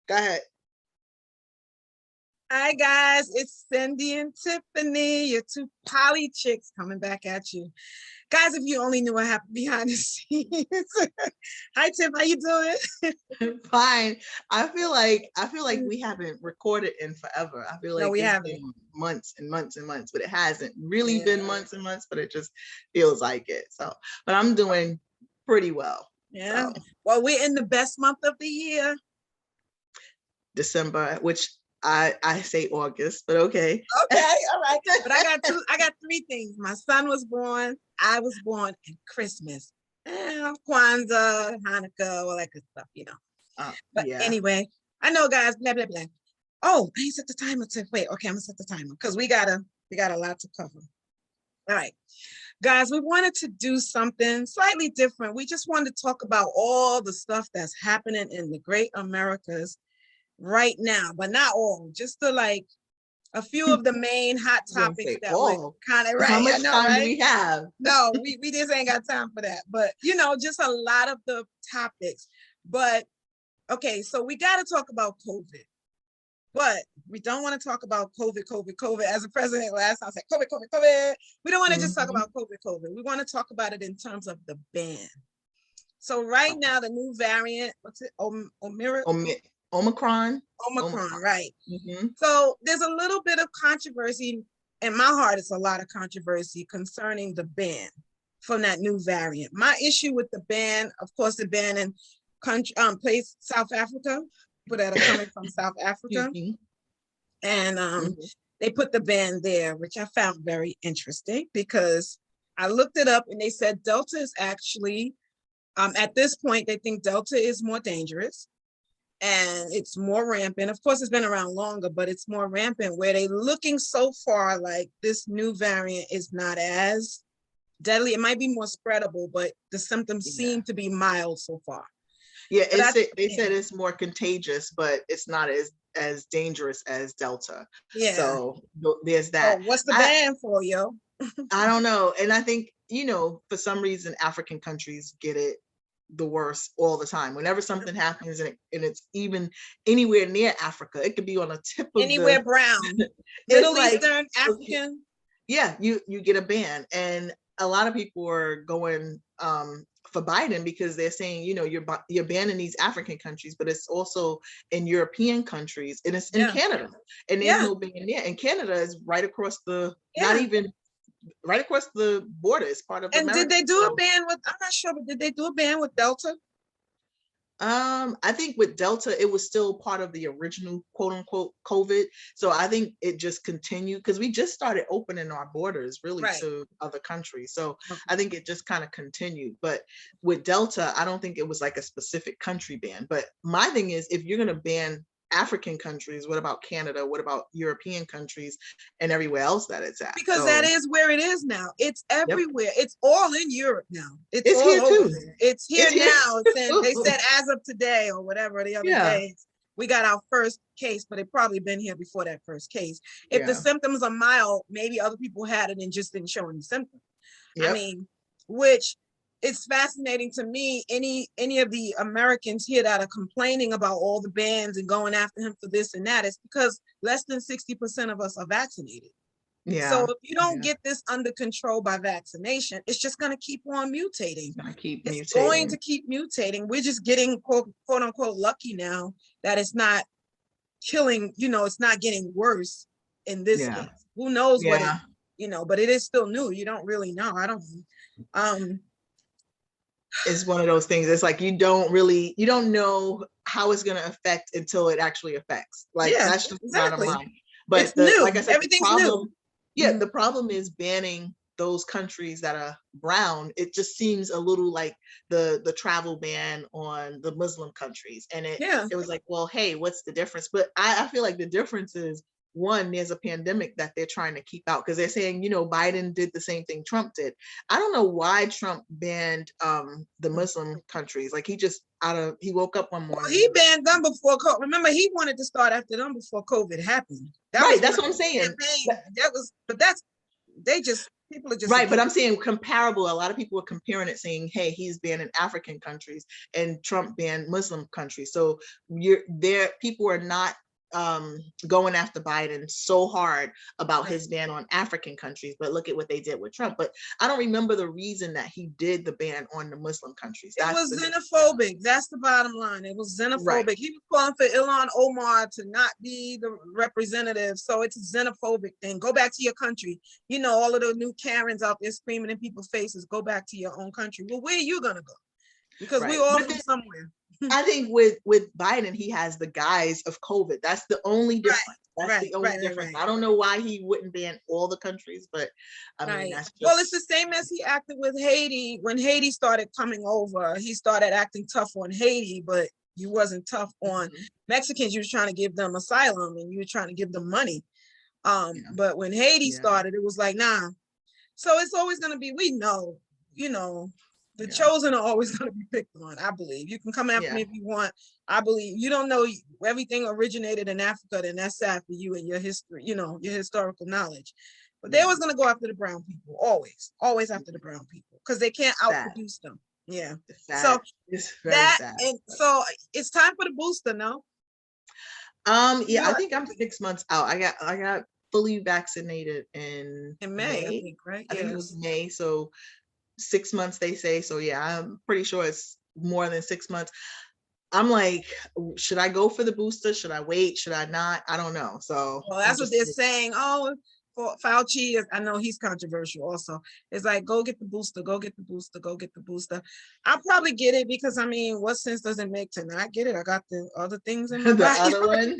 Go ahead. Hi guys, it's Cindy and Tiffany, your two poly chicks coming back at you. Guys, if you only knew what happened behind the scenes. Hi Tiff, how you doing? Fine. I feel like we haven't recorded in forever. I feel No, like we it's haven't. been months and months and months, but it hasn't really Yeah. been months and months, but it just feels like it. So, but I'm doing pretty well. Yeah. So, Well, we're in the best month of the year. December, which I say August, but okay. Okay, all right. But I got three things. My son was born, I was born, and Christmas. Kwanzaa, Hanukkah, all that good stuff. But Yeah. anyway, I know guys, blah blah blah. Oh, I ain't set the timer to wait. Okay, I'm gonna set the timer because we got a lot to cover. All right. Guys, we wanted to do something slightly different. We just wanted to talk about all the stuff that's happening in the great Americas right now, but not all, just a few of the main hot topics that would kind of, right? How much time right? do we have? No, we just ain't got time for that. But just a lot of the topics. But okay, so we got to talk about COVID. But we don't want to talk about COVID. As the president last time said, COVID. We don't want to just talk about COVID. We want to talk about it in terms of the ban. So right now, the new variant, what's it? Omicron, right? So there's a little bit of controversy. In my heart, it's a lot of controversy concerning the ban from that new variant. My issue with the ban, of course, the ban in place South Africa, people that are coming from South Africa, and they put the ban there, which I found very interesting because I looked it up and they said Delta is actually, at this point, they think Delta is more dangerous. And it's more rampant. Of course, it's been around longer, but it's more rampant where they're looking so far like this new variant is not as deadly. It might be more spreadable, but the symptoms seem to be mild so far. Yeah, they said it's more contagious, but it's not as dangerous as Delta. Yeah. So there's that. Oh, what's the ban for, yo? I don't know. And I think, for some reason, African countries get it the worst all the time. Whenever something happens and it's even anywhere near Africa, it could be on a tip of anywhere brown, Middle Eastern, African. Yeah, you get a ban, and a lot of people are going for Biden because they're saying, you're banning these African countries, but it's also in European countries, and it's in Canada, and there's no ban there. And Canada is right across not even right across the border. It's part of America. Did they do a ban with, I'm not sure, but did they do a ban with Delta? I think with Delta, it was still part of the original quote unquote COVID. So I think it just continued because we just started opening our borders really to other countries. So I think it just kind of continued. But with Delta, I don't think it was like a specific country ban. But my thing is, if you're going to ban African countries, what about Canada? What about European countries and everywhere else that it's at? Because that is where it is now. It's everywhere. Yep. It's all in Europe now. It's all here over too. there. It's here now. They said as of today or whatever the other day, we got our first case, but it probably been here before that first case. If the symptoms are mild, maybe other people had it and just didn't show any symptoms. Yep. I mean, which it's fascinating to me. Any of the Americans here that are complaining about all the bans and going after him for this and that, it's because less than 60% of us are vaccinated. Yeah. So if you don't get this under control by vaccination, it's just going to keep on mutating. It's going to keep mutating. We're just getting quote unquote lucky now that it's not killing, it's not getting worse in this case. Who knows what it, but it is still new. You don't really know. I don't it's one of those things. It's like you don't know how it's going to affect until it actually affects. Like that's just bottom line. But it's new. Like I said, everything's new. Yeah, the problem is banning those countries that are brown. It just seems a little like the travel ban on the Muslim countries, and it was like, well, hey, what's the difference? But I feel like the difference is, one, there's a pandemic that they're trying to keep out because they're saying, Biden did the same thing Trump did. I don't know why Trump banned the Muslim countries. Like he woke up one morning. Well, he banned them before COVID. Remember, he wanted to start after them before COVID happened. That's what I'm saying. They just People are just right. But I'm saying comparable. A lot of people are comparing it, saying, "Hey, he's banning African countries, and Trump banned Muslim countries." So you're there. People are not going after Biden so hard about his ban on African countries, but look at what they did with Trump. But I don't remember the reason that he did the ban on the Muslim countries. It was xenophobic. That's the bottom line. It was xenophobic. Right. He was calling for Ilhan Omar to not be the representative. So it's a xenophobic thing. Go back to your country. You know, all of the new Karens out there screaming in people's faces, go back to your own country. Well, where are you going to go? Because we all from somewhere. I think with Biden, he has the guise of COVID. That's the only difference. That's the only difference. I don't know why he wouldn't ban all the countries, but I mean, that's just... Well, it's the same as he acted with Haiti. When Haiti started coming over, he started acting tough on Haiti, but you wasn't tough on Mexicans. You was trying to give them asylum and you were trying to give them money. But when Haiti started, it was like, nah. So it's always going to be, we know, you know, the chosen are always going to be picked on, I believe. You can come after me if you want. I believe you don't know everything originated in Africa, then that's sad for you and your history, you know, your historical knowledge. But they always going to go after the brown people, always after the brown people, because they can't outproduce them. Yeah. So it's very sad. And so it's time for the booster, no? Yeah, I think I'm 6 months out. I got fully vaccinated in May, I think, right? I think it was May. So 6 months, they say. So yeah, I'm pretty sure it's more than 6 months. I'm like, should I go for the booster? Should I wait? Should I not? I don't know. So well, that's what they're saying. Oh, for Fauci, I know he's controversial also. It's like, go get the booster, go get the booster, go get the booster. I'll probably get it because I mean, what sense does it make to not get it? I got the other things in my the other one.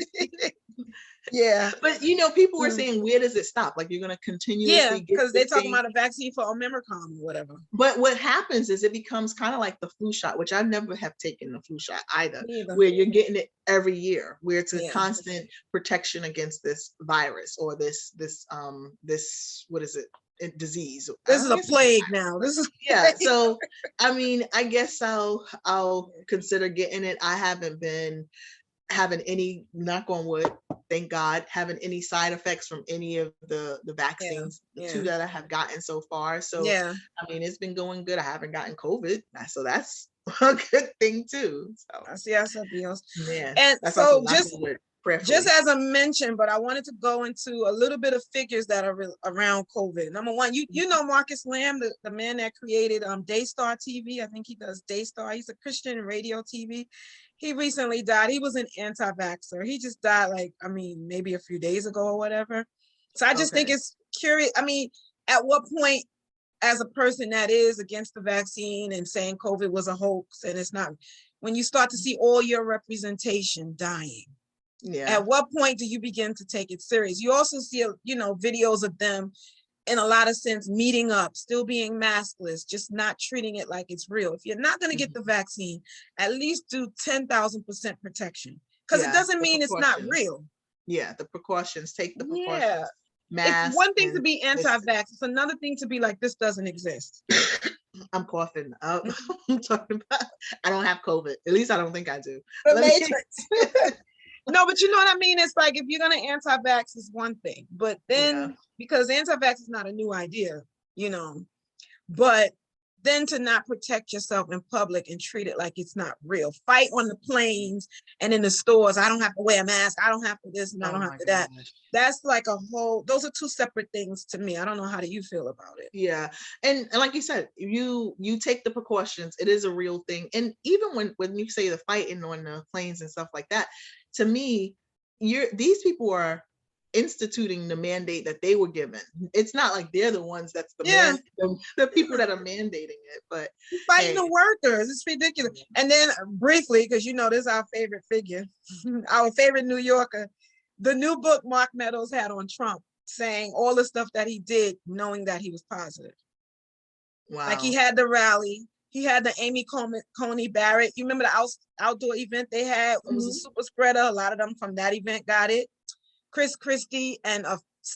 Yeah, but you know, people were saying, where does it stop? Like, you're going to continuously get because they're talking about a vaccine for Omicron or whatever. But what happens is it becomes kind of like the flu shot, which I never have taken the flu shot either, where you're getting it every year, where it's a constant protection against this virus or this what is it, disease. This is a plague now. This is so I mean, I guess I'll consider getting it. I haven't been having any, knock on wood, thank God, having any side effects from any of the vaccines, the two that I have gotten so far. So I mean, it's been going good. I haven't gotten COVID, so that's a good thing too. So yes, Dios. Yeah, and so just as a mention, but I wanted to go into a little bit of figures that are around COVID. Number one, you know Marcus Lamb, the man that created Daystar TV. I think he does Daystar. He's a Christian radio TV. He recently died. He was an anti-vaxxer. He just died, like, I mean, maybe a few days ago or whatever. So I just think it's curious. I mean, at what point, as a person that is against the vaccine and saying COVID was a hoax and it's not, when you start to see all your representation dying, at what point do you begin to take it serious? You also see, you know, videos of them in a lot of sense meeting up, still being maskless, just not treating it like it's real. If you're not going to get the vaccine, at least do 10,000% protection, because it doesn't mean it's not real. Yeah, the precautions, take the precautions. It's one thing to be anti-vax. It's another thing to be like, this doesn't exist. I'm coughing. I'm talking about, I don't have COVID. At least I don't think I do. The Matrix. No, but you know what I mean? It's like, if you're going to anti-vax, is one thing, but then because anti-vax is not a new idea, you know, but then to not protect yourself in public and treat it like it's not real. Fight on the planes and in the stores. I don't have to wear a mask. I don't have to this and I don't have to that. That's like a whole, those are two separate things to me. I don't know, how do you feel about it? Yeah. And like you said, you take the precautions. It is a real thing. And even when you say the fighting on the planes and stuff like that, to me, these people are instituting the mandate that they were given. It's not like they're the ones that's the people that are mandating it, but fighting the workers. It's ridiculous. And then briefly, because you know this is our favorite figure, our favorite New Yorker, the new book Mark Meadows had on Trump, saying all the stuff that he did knowing that he was positive. Wow. Like, he had the rally, he had the Amy Coney Barrett. You remember the outdoor event they had? It was a super spreader. A lot of them from that event got it. Chris Christie and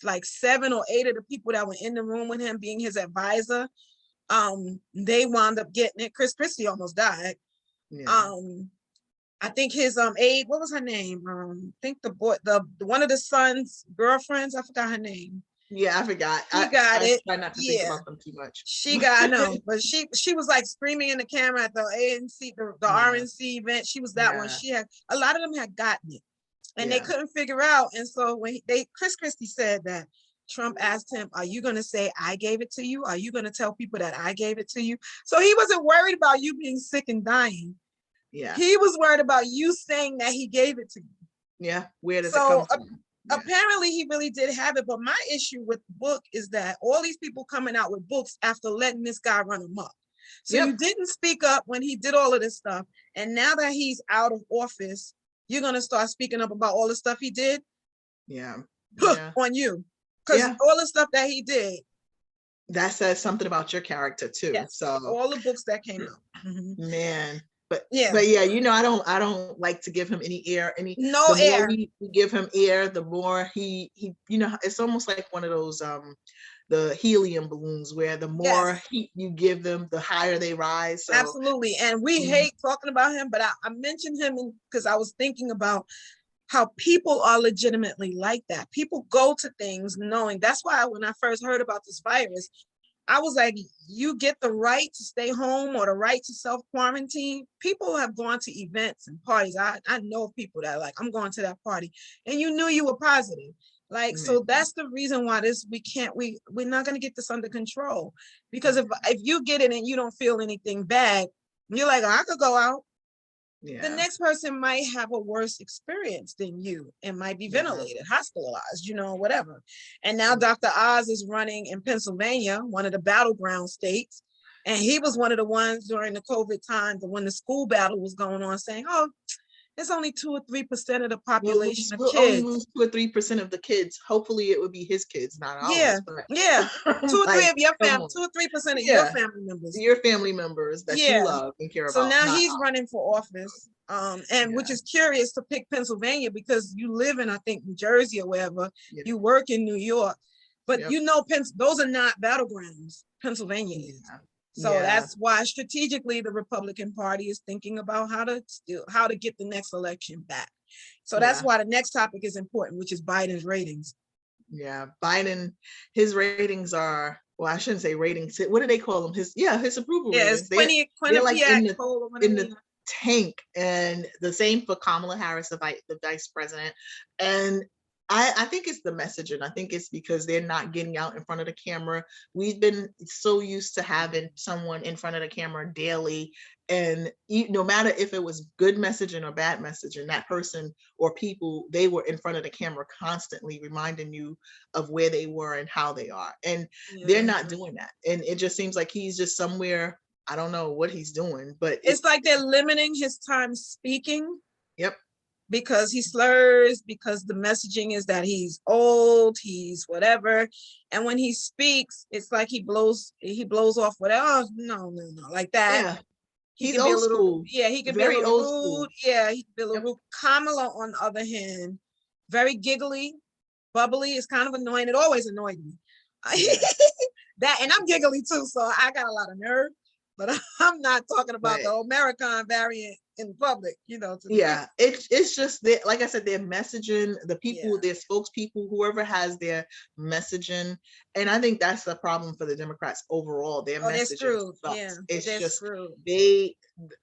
like 7 or 8 of the people that were in the room with him being his advisor, they wound up getting it. Chris Christie almost died. I think his aide, what was her name? I think the boy, the one of the son's girlfriends, I forgot her name. Yeah, I forgot. She got it. Try not to think about them too much. She got, I know, but she was like screaming in the camera at the ANC, the RNC event. She was that one. She had, a lot of them had gotten it, and they couldn't figure out. And so when Chris Christie said that Trump asked him, "Are you going to say I gave it to you? Are you going to tell people that I gave it to you?" So he wasn't worried about you being sick and dying. Yeah, he was worried about you saying that he gave it to you. Yeah, where does it come from? Apparently he really did have it, but my issue with the book is that all these people coming out with books after letting this guy run amok. So you didn't speak up when he did all of this stuff, and now that he's out of office, you're gonna start speaking up about all the stuff he did. On you, because all the stuff that he did, that says something about your character too. So all the books that came out, man. But yeah, you know, I don't like to give him any air. The more we give him air, the more he you know, it's almost like one of those the helium balloons where the more heat you give them, the higher they rise. So, absolutely. And we hate talking about him, but I mentioned him because I was thinking about how people are legitimately like that. People go to things knowing. That's why when I first heard about this virus, I was like, you get the right to stay home or the right to self-quarantine. People have gone to events and parties. I know of people that are like, I'm going to that party, and you knew you were positive. Like, so that's the reason why we're not going to get this under control. Because if you get it and you don't feel anything bad, you're like, I could go out. The next person might have a worse experience than you and might be ventilated, hospitalized, you know, whatever. And now Dr. Oz is running in Pennsylvania, one of the battleground states. And he was one of the ones during the COVID time, when the school battle was going on, saying, oh, it's only 2 or 3% of the population of kids. Only lose 2 or 3% of the kids. Hopefully it would be his kids, not ours. But 2 or 3 of your family, 2 or 3% of your family members. Your family members that you love and care about. So now he's running for office. Which is curious to pick Pennsylvania because you live in, I think, New Jersey or wherever. You work in New York. But you know, those are not battlegrounds. Pennsylvania is. So that's why strategically the Republican Party is thinking about how to get the next election back. So that's why the next topic is important, which is Biden's ratings. Yeah, Biden, his ratings are, well, I shouldn't say ratings. What do they call them? His approval ratings. They're like in the tank, and the same for Kamala Harris, the vice president. And I think it's the messaging. I think it's because they're not getting out in front of the camera. We've been so used to having someone in front of the camera daily, and no matter if it was good messaging or bad messaging, that person or people, they were in front of the camera constantly reminding you of where they were and how they are. And they're not doing that. And it just seems like he's just somewhere, I don't know what he's doing, but it's like they're limiting his time speaking. Yep. Because he slurs, because the messaging is that he's old, he's whatever. And when he speaks, it's like he blows off whatever. Oh, no, like that. Yeah. He's old school. Yeah, he can be a little rude. Yeah, he can be a little rude. Kamala, on the other hand, very giggly, bubbly. It's kind of annoying. It always annoyed me. That, and I'm giggly too, so I got a lot of nerve. But I'm not talking about the American variant in public, you know. It's just that, like I said, their messaging, the people, their spokespeople, whoever has their messaging, and I think that's the problem for the Democrats overall. Their messaging sucks. It's just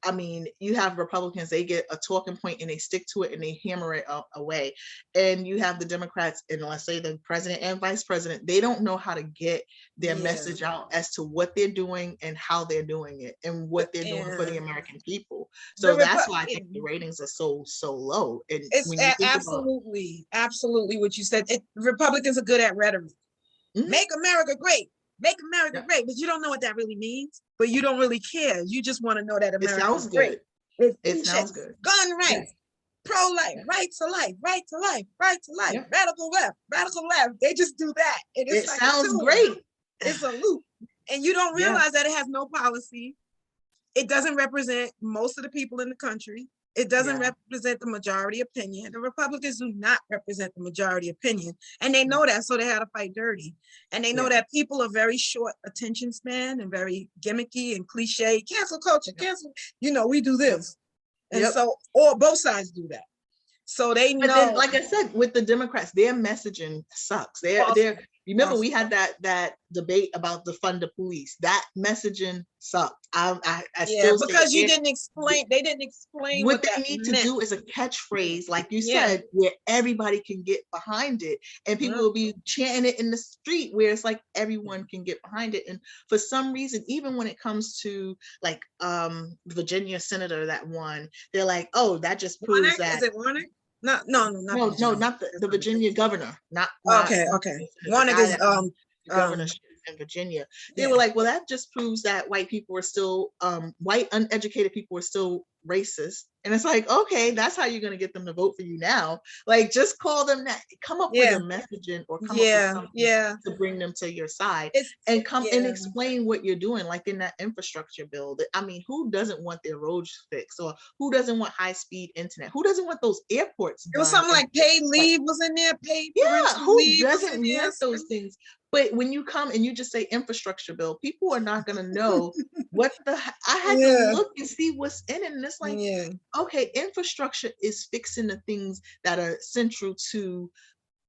I mean, you have Republicans, they get a talking point and they stick to it and they hammer it away. And you have the Democrats, and let's say the president and vice president, they don't know how to get their message out as to what they're doing and how they're doing it and what they're doing for the American people. So that's why I think the ratings are so low. And it's when you think absolutely what you said. Republicans are good at rhetoric. Make America great. Make America great, but you don't know what that really means. But you don't really care. You just want to know that America is great. It sounds good. Gun rights, pro-life, right to life, right to life, right to life. Radical left. They just do that. And it sounds great. It's a loop, and you don't realize that it has no policy. It doesn't represent most of the people in the country. It doesn't represent the majority opinion. The Republicans do not represent the majority opinion. And they know that, so they had to fight dirty. And they know that people are very short attention span and very gimmicky and cliche. Cancel culture, cancel, we do this. And so, or both sides do that. So they know. But then, like I said, with the Democrats, their messaging sucks. They're Remember, we had that debate about the fund the police. That messaging sucked. I still say because you didn't explain. They didn't explain what that they need meant. to do is a catchphrase, like you said, where everybody can get behind it, and people will be chanting it in the street, where it's like everyone can get behind it. And for some reason, even when it comes to like Virginia senator that won, they're like, oh, that just proves that. Is it Warner? No, not the Virginia governor, not okay. Warner is governorship in Virginia. They were like, well, that just proves that white people are still white uneducated people are still racist. And it's like, okay, that's how you're going to get them to vote for you now. Like, just call them that, come up with a messaging or come up with something to bring them to your side and come and explain what you're doing. Like in that infrastructure bill, I mean, who doesn't want their roads fixed, or who doesn't want high-speed internet? Who doesn't want those airports done? It was something like paid leave was in there, paid who leave doesn't want those things? But when you come and you just say infrastructure bill, people are not going to know what I had to look and see what's in it. And it's like, okay, infrastructure is fixing the things that are central to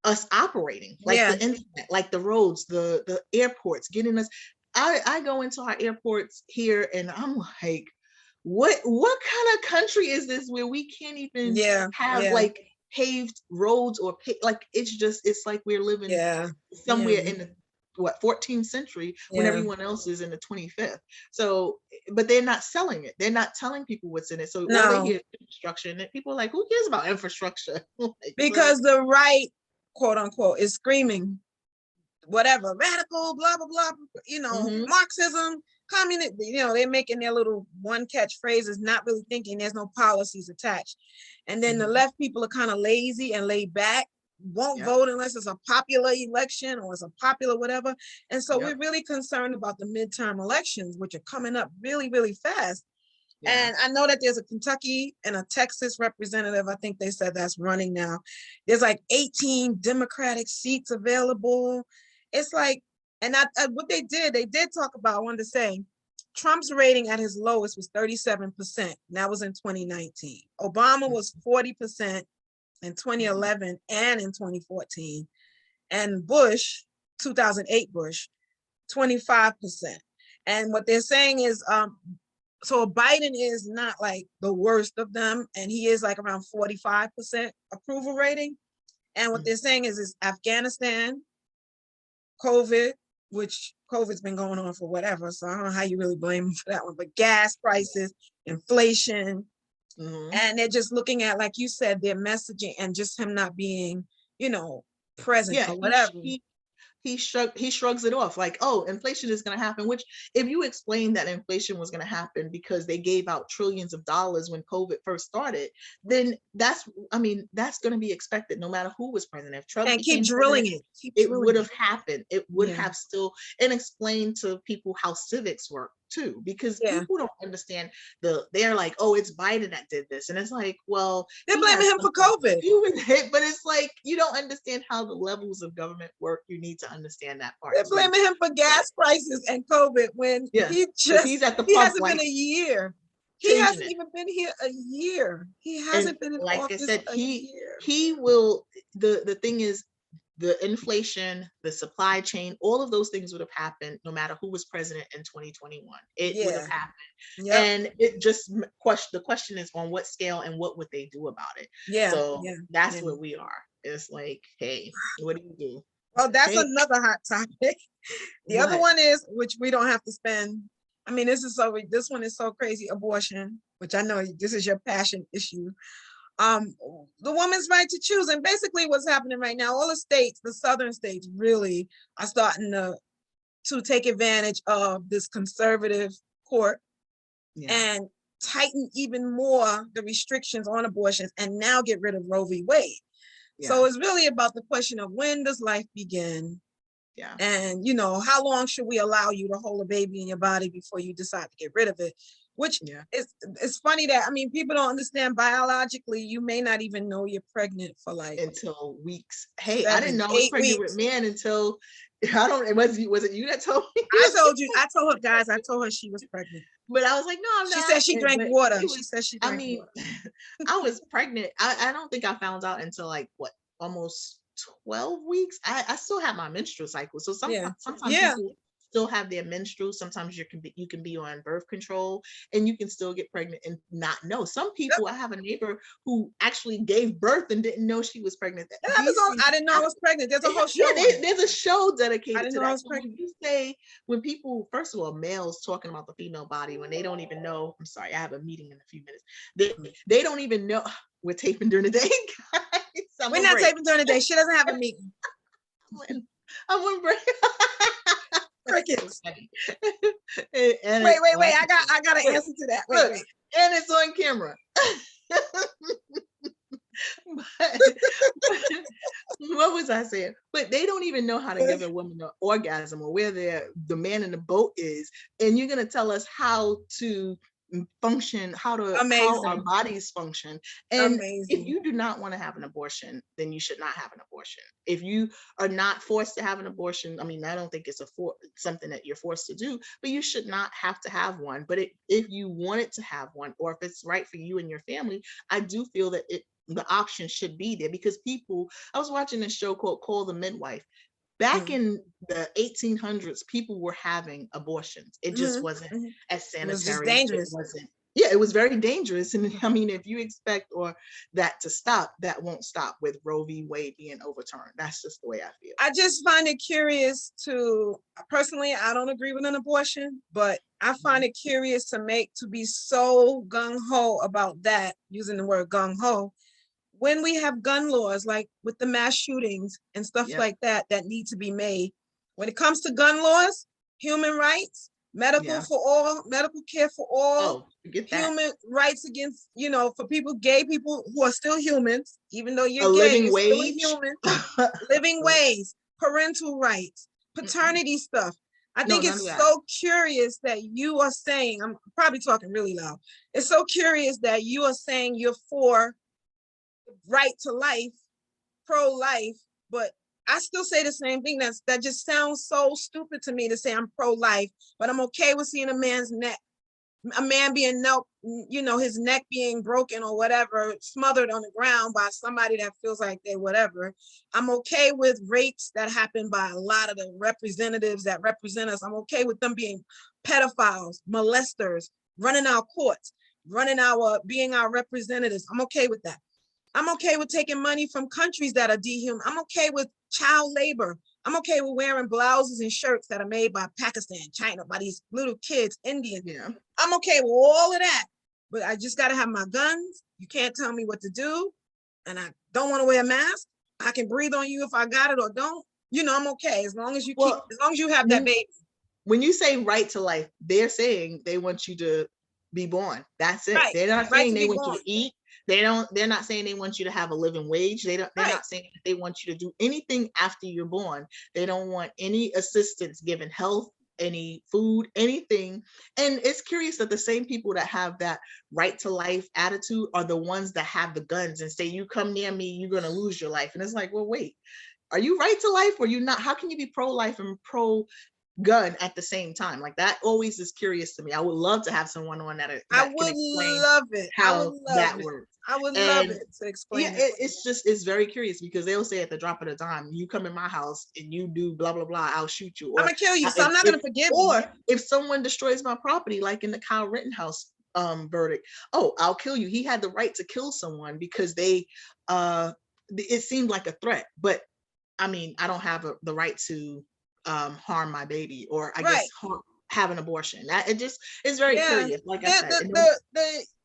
us operating, like the internet, like the roads, the airports, getting us. I go into our airports here and I'm like, what kind of country is this where we can't even have like paved roads or like it's like we're living somewhere in the 14th century when everyone else is in the 25th. So, but they're not selling it. They're not telling people what's in it. So all they hear is infrastructure, and people are like, who cares about infrastructure? Because the right, quote unquote, is screaming whatever, radical, blah blah blah, Marxism, communist, they're making their little one catch phrases, not really thinking there's no policies attached. And then the left people are kind of lazy and laid back, won't vote unless it's a popular election or it's a popular whatever. And so we're really concerned about the midterm elections, which are coming up really, really fast. And I know that there's a Kentucky and a Texas representative, I think they said, that's running now. There's like 18 Democratic seats available. It's like, and what they did talk about, I wanted to say, Trump's rating at his lowest was 37%. That was in 2019. Obama was 40% in 2011 and in 2014. And Bush, 2008 Bush, 25%. And what they're saying is, so Biden is not like the worst of them, and he is like around 45% approval rating. And what they're saying is Afghanistan, COVID, which COVID's been going on for whatever, so I don't know how you really blame them for that one, but gas prices, inflation, and they're just looking at, like you said, their messaging and just him not being, present or whatever. He shrugs it off like, oh, inflation is going to happen, which if you explain that inflation was going to happen because they gave out trillions of dollars when COVID first started, then that's going to be expected no matter who was president. If Trump keep drilling it. It would have happened. It would have still, and explain to people how civics work too, because people don't understand they're like, oh, it's Biden that did this. And it's like, well, they're blaming him for COVID. But it's like, you don't understand how the levels of government work. You need to understand that part. They're blaming him for gas prices and COVID when he's at the pump, he hasn't been a year. He hasn't even been here a year. He hasn't been in office a year. He will, the thing is, the inflation, the supply chain, all of those things would have happened no matter who was president in 2021. It would have happened. And it just the question is on what scale and what would they do about it? So that's where we are. It's like, hey, what do you do? Well, that's another hot topic. The other one is, which we don't have to spend. I mean, this one is so crazy, abortion, which I know this is your passion issue. The woman's right to choose. And basically what's happening right now, all the states, the southern states really are starting to take advantage of this conservative court and tighten even more the restrictions on abortions and now get rid of Roe v. Wade. So it's really about the question of, when does life begin? And, how long should we allow you to hold a baby in your body before you decide to get rid of it? Which it's funny that, people don't understand biologically, you may not even know you're pregnant for until weeks. Hey, I didn't know I was pregnant with man until, was it you that told me? I told her she was pregnant. But I was like, no, I'm not. She said she drank water. I was pregnant. I don't think I found out until almost 12 weeks. I still have my menstrual cycle. So sometimes yeah. people still have their menstrual. Sometimes you can be on birth control and you can still get pregnant and not know. Some people, I have a neighbor who actually gave birth and didn't know she was pregnant. I didn't know I was pregnant. There's a whole show. Yeah, there's a show dedicated to that. When you say, when people, first of all, males talking about the female body when they don't even know. I'm sorry, I have a meeting in a few minutes. They don't even know. We're taping during the day, guys. We're not taping during the day. She doesn't have a meeting. I'm on break. Crickets. Wait. I got an answer to that. Wait. And it's on camera. but, what was I saying? But they don't even know how to give a woman an orgasm or where the man in the boat is. And you're going to tell us how to function, how our bodies function. And if you do not want to have an abortion, then you should not have an abortion. If you are not forced to have an abortion, I mean, I don't think it's something that you're forced to do, but you should not have to have one. But if you wanted to have one, or if it's right for you and your family, I do feel that the option should be there, because I was watching a show called Call the Midwife. Back in the 1800s, people were having abortions. It just wasn't as sanitary. It was just dangerous. It was very dangerous. And I mean, if you expect that to stop, that won't stop with Roe v. Wade being overturned. That's just the way I feel. I just find it curious personally, I don't agree with an abortion, but I find it curious to be so gung-ho about that, using the word gung-ho, when we have gun laws, like with the mass shootings and stuff like that need to be made. When it comes to gun laws, human rights, medical for all, medical care for all, human rights against, for gay people who are still humans, even though you're gay, you're still human. Living wage, parental rights, paternity stuff. I think it's so curious that you are saying, I'm probably talking really loud. It's so curious that you are saying you're for right to life, pro-life, but I still say the same thing. That just sounds so stupid to me, to say I'm pro-life, but I'm okay with seeing a man being his neck being broken or whatever, smothered on the ground by somebody that feels like they whatever. I'm okay with rapes that happen by a lot of the representatives that represent us. I'm okay with them being pedophiles, molesters, running our courts, being our representatives. I'm okay with that. I'm okay with taking money from countries that are dehuman. I'm okay with child labor. I'm okay with wearing blouses and shirts that are made by Pakistan, China, by these little kids, Indians. Yeah. I'm okay with all of that, but I just got to have my guns. You can't tell me what to do. And I don't want to wear a mask. I can breathe on you if I got it or don't. I'm okay. As long as you have that baby. When you say right to life, they're saying they want you to be born. That's it. Right. They're not saying they want you to eat. They're not saying they want you to have a living wage. They're not saying they want you to do anything after you're born. They don't want any assistance given, health, any food, anything. And it's curious that the same people that have that right to life attitude are the ones that have the guns and say, you come near me, you're going to lose your life. And it's like, well, wait, are you right to life or you not? How can you be pro-life and pro-gun at the same time? Like, that always is curious to me. I would love to have someone on that I would love it. How that works. I would love it to explain. It's very curious, because they'll say at the drop of a dime, you come in my house and you do blah blah blah, I'll shoot you. Or I'm gonna kill you, so I'm not gonna forgive you. Or if someone destroys my property, like in the Kyle Rittenhouse verdict, I'll kill you. He had the right to kill someone because it seemed like a threat, but I mean, I don't have the right to harm my baby, or I guess have an abortion. It's very curious. Like I said,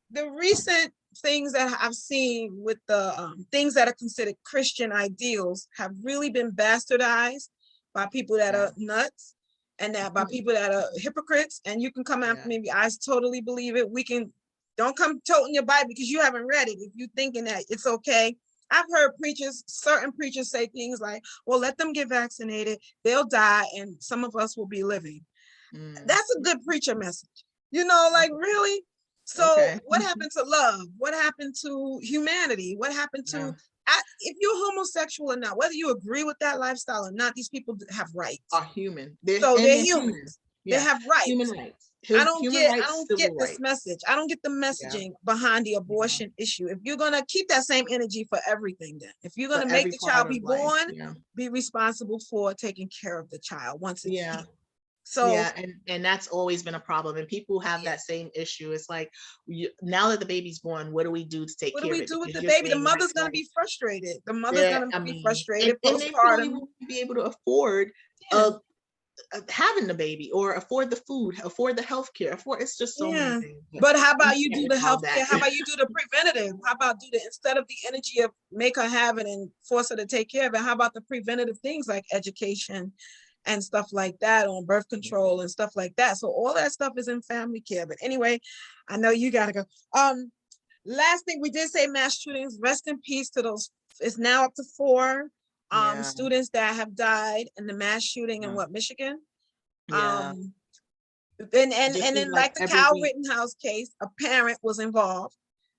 the recent things that I've seen with the things that are considered Christian ideals have really been bastardized by people that are nuts, and that by people that are hypocrites. And you can come after me. I totally believe it. Don't come toting your Bible because you haven't read it. If you're thinking that it's okay. I've heard certain preachers say things like, well, let them get vaccinated, they'll die, and some of us will be living. That's a good preacher message. Like, really? So what happened to love? What happened to humanity? What happened to, if you're homosexual or not, whether you agree with that lifestyle or not, these people have rights. Are human. They're humans. Yeah. They have rights. Human rights. human rights, I don't get civil this rights. message. I don't get the messaging behind the abortion issue. If you're gonna keep that same energy for everything, then if you're gonna make the child be born, be responsible for taking care of the child once it's here. So and that's always been a problem, and people have that same issue. It's like, now that the baby's born, what do we do to take care of it? What do we do with the baby? The mother's gonna be frustrated. The mother's gonna be frustrated. And they probably won't be able to afford having the baby, or afford the food, afford the healthcare, it's just so many things. But how about you do the healthcare? How about you do the preventative? How about instead of the energy of make her have it and force her to take care of it, how about the preventative things like education and stuff like that, on birth control and stuff like that? So all that stuff is in family care. But anyway, I know you gotta go. Last thing, we did say mass shootings. Rest in peace to those. It's now up to 4 students that have died in the mass shooting in Michigan. And then like the Kyle Rittenhouse case, a parent was involved.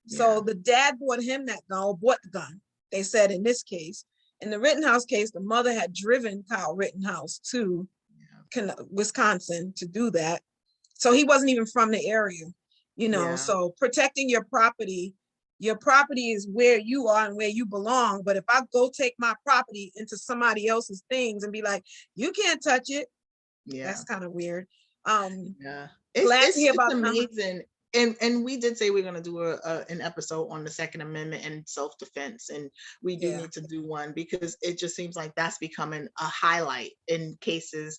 So the dad bought him that gun, or bought the gun. They said in this case, in the Rittenhouse case, the mother had driven Kyle Rittenhouse to Wisconsin to do that. So he wasn't even from the area, so protecting your property is where you are and where you belong. But if I go take my property into somebody else's things and be like, you can't touch it, that's kind of weird. It's amazing. And we did say we're going to do an episode on the Second Amendment and self-defense, and we do need to do one, because it just seems like that's becoming a highlight in cases.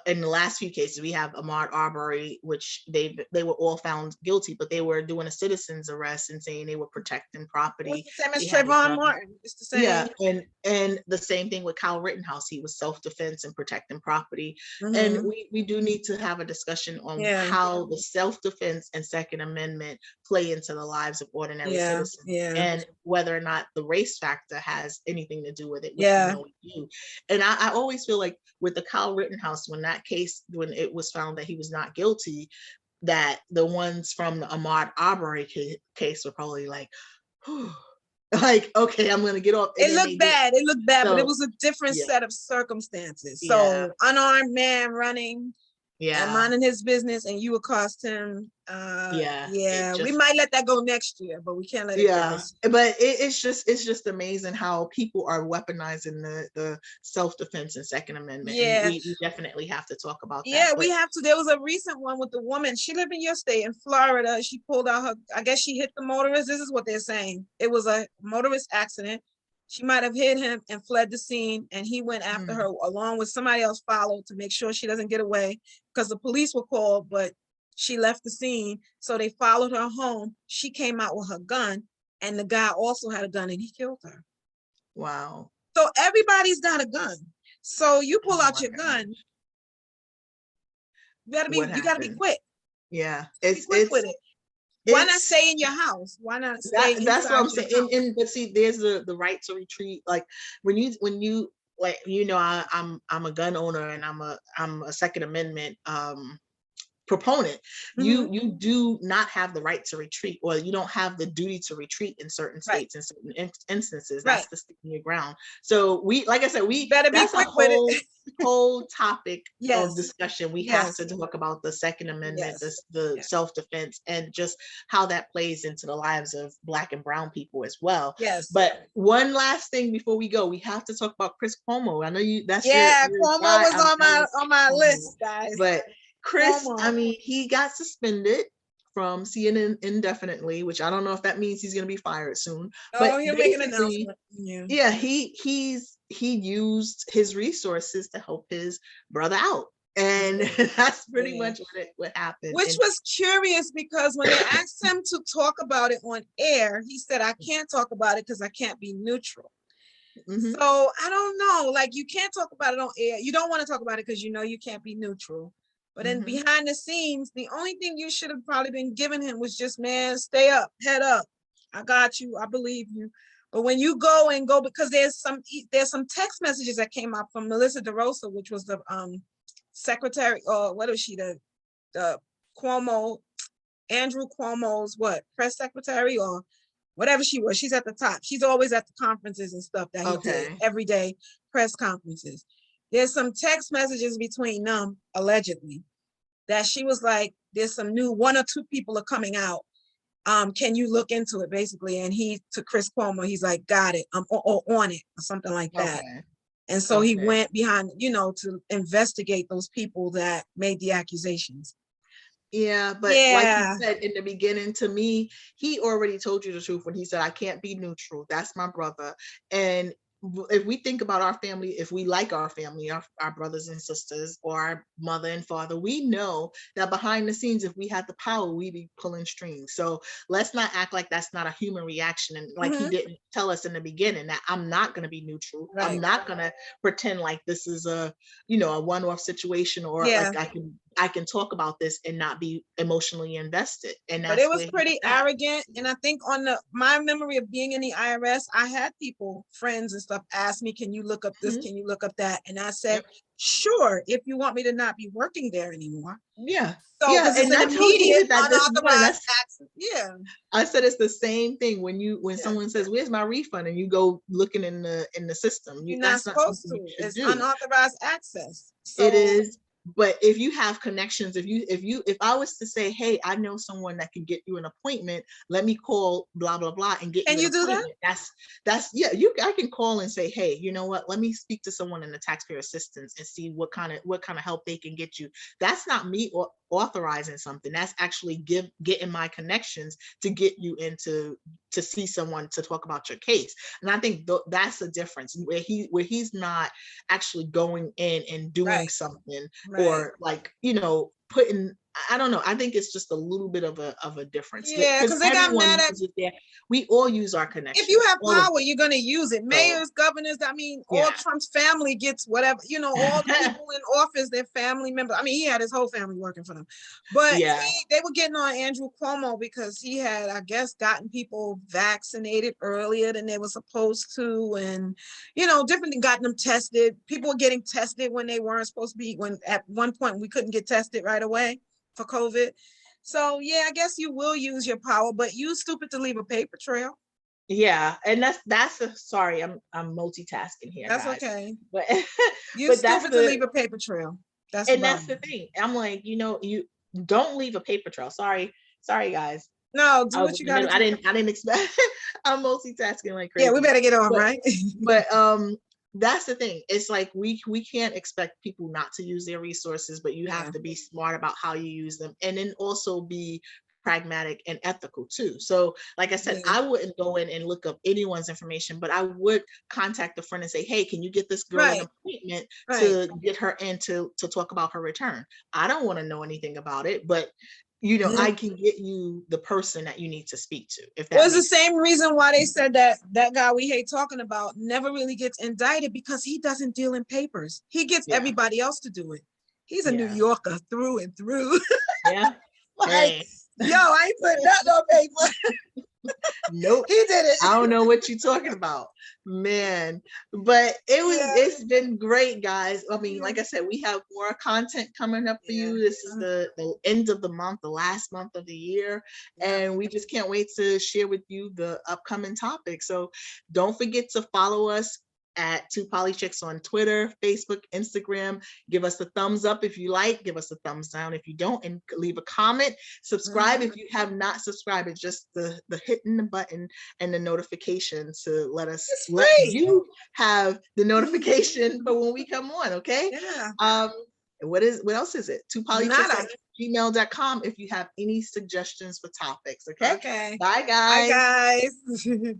In the last few cases, we have Ahmaud Arbery, which they were all found guilty, but they were doing a citizen's arrest and saying they were protecting property. It's the same as Trayvon Martin. It's the same. Yeah, and the same thing with Kyle Rittenhouse. He was self-defense and protecting property. And we do need to have a discussion on how the self-defense and Second Amendment play into the lives of ordinary citizens, and whether or not the race factor has anything to do with it, which we know we do. And I always feel like with the Kyle Rittenhouse, when it was found that he was not guilty, that the ones from the Ahmaud Arbery case were probably like, like, okay, I'm gonna get off. It looked bad, but it was a different set of circumstances. So unarmed man running and minding his business, and you accost him. We might let that go next year, but we can't let it go this year. But it's just amazing how people are weaponizing the self-defense and Second Amendment. And we definitely have to talk about that. We have to. There was a recent one with the woman. She lived in your state, in Florida. She pulled out her, I guess she hit the motorist. This is what they're saying. It was a motorist accident. She might have hit him and fled the scene, and he went after her, along with somebody else followed to make sure she doesn't get away, because the police were called, but she left the scene. So they followed her home. She came out with her gun, and the guy also had a gun, and he killed her. Wow. So everybody's got a gun. So you pull out your gun. You gotta be quick. Yeah. It's quick with it. Why not stay in your house? Why not stay that's what I'm saying. But see, there's the right to retreat. Like when you like, I'm a gun owner, and I'm a Second Amendment proponent. You do not have the right to retreat, or you don't have the duty to retreat in certain states, in certain instances. That's the sticking your ground. So like I said, we better be quick with it. Whole topic of discussion. We have to talk about the Second Amendment, the self-defense, and just how that plays into the lives of Black and brown people as well. But one last thing before we go, we have to talk about Chris Cuomo. I know that's Cuomo was on my list, guys. But Chris, I mean, he got suspended from CNN indefinitely, which I don't know if that means he's going to be fired soon. But he'll make an announcement. He used his resources to help his brother out, and that's pretty much what happened. Which was curious, because when they asked him to talk about it on air, he said, "I can't talk about it because I can't be neutral." So I don't know. Like, you can't talk about it on air. You don't want to talk about it because you can't be neutral. But then behind the scenes, the only thing you should have probably been giving him was just, man, stay up, head up. I got you. I believe you. But when you go, because there's some text messages that came out from Melissa DeRosa, which was the secretary, or what is she, the Cuomo, Andrew Cuomo's press secretary, or whatever she was. She's at the top. She's always at the conferences and stuff that he did, every day press conferences. There's some text messages between them, allegedly, that she was like, there's some new 1 or 2 people are coming out. Can you look into it, basically? And he, to Chris Cuomo, he's like, got it. I'm on it, or something like that. Okay. And so he went behind, to investigate those people that made the accusations. Yeah, but like you said in the beginning, to me, he already told you the truth when he said, I can't be neutral. That's my brother. And if we think about our family, if we like our family, our brothers and sisters, or our mother and father, we know that behind the scenes, if we had the power, we'd be pulling strings. So let's not act like that's not a human reaction. And like he didn't tell us in the beginning that I'm not going to be neutral. Right. I'm not going to pretend like this is a one-off situation, or like I can talk about this and not be emotionally invested. And that's, but it was pretty arrogant. And I think my memory of being in the IRS, I had people, friends and stuff, ask me, can you look up this? Can you look up that? And I said, sure, if you want me to not be working there anymore. Yeah. So yeah, and I told you that unauthorized access. Yeah. I said it's the same thing when someone says, "Where's my refund?" and you go looking in the system. You're not supposed to. It's unauthorized access. So, it is. But if you have connections, if I was to say, hey, I know someone that can get you an appointment, let me call blah blah blah and get you an appointment. That's I can call and say, hey, you know what? Let me speak to someone in the taxpayer assistance and see what kind of help they can get you. That's not me authorizing something. That's actually getting my connections to get you to see someone to talk about your case. And I think that's the difference where he's not actually going in and doing something. Or like, putting, I don't know. I think it's just a little bit of a difference. Yeah, because they got mad at we all use our connections. If you have power, you're going to use it. Mayors, governors, all Trump's family gets whatever, all the people in office, their family members. I mean, he had his whole family working for them. But they were getting on Andrew Cuomo because he had, I guess, gotten people vaccinated earlier than they were supposed to. And, different, gotten them tested. People were getting tested when they weren't supposed to be, when at one point we couldn't get tested right away for COVID. So I guess you will use your power, but you stupid to leave a paper trail. Yeah, and that's sorry, I'm multitasking here. That's guys. okay. But you stupid to leave a paper trail. That's the thing. I'm like, you don't leave a paper trail. Sorry, guys. No, do what you gotta do. I didn't expect. I'm multitasking like crazy. Yeah, we better get on, right? But that's the thing. It's like we can't expect people not to use their resources, but you have to be smart about how you use them, and then also be pragmatic and ethical too. So like I said, I wouldn't go in and look up anyone's information, but I would contact a friend and say, hey, can you get this girl an appointment to get her in to talk about her return? I don't want to know anything about it, but I can get you the person that you need to speak to. If that was the same reason why they said that guy we hate talking about never really gets indicted, because he doesn't deal in papers. He gets everybody else to do it. He's a New Yorker through and through. Yeah. Yo, I ain't putting that on paper. Nope. He did it. I don't know what you're talking about, man. But it's been great, guys. I mean, like I said, we have more content coming up for you. This is the end of the month, the last month of the year. And we just can't wait to share with you the upcoming topics. So don't forget to follow us at Two Poly Chicks on Twitter, Facebook, Instagram. Give us a thumbs up if you like, give us a thumbs down if you don't, and leave a comment. Subscribe if you have not subscribed. It's just the hitting the button and the notification to let you have the notification for when we come on. Okay. What else is it? Two Poly Chicks at gmail.com if you have any suggestions for topics. Okay. Okay. Bye guys. Bye guys.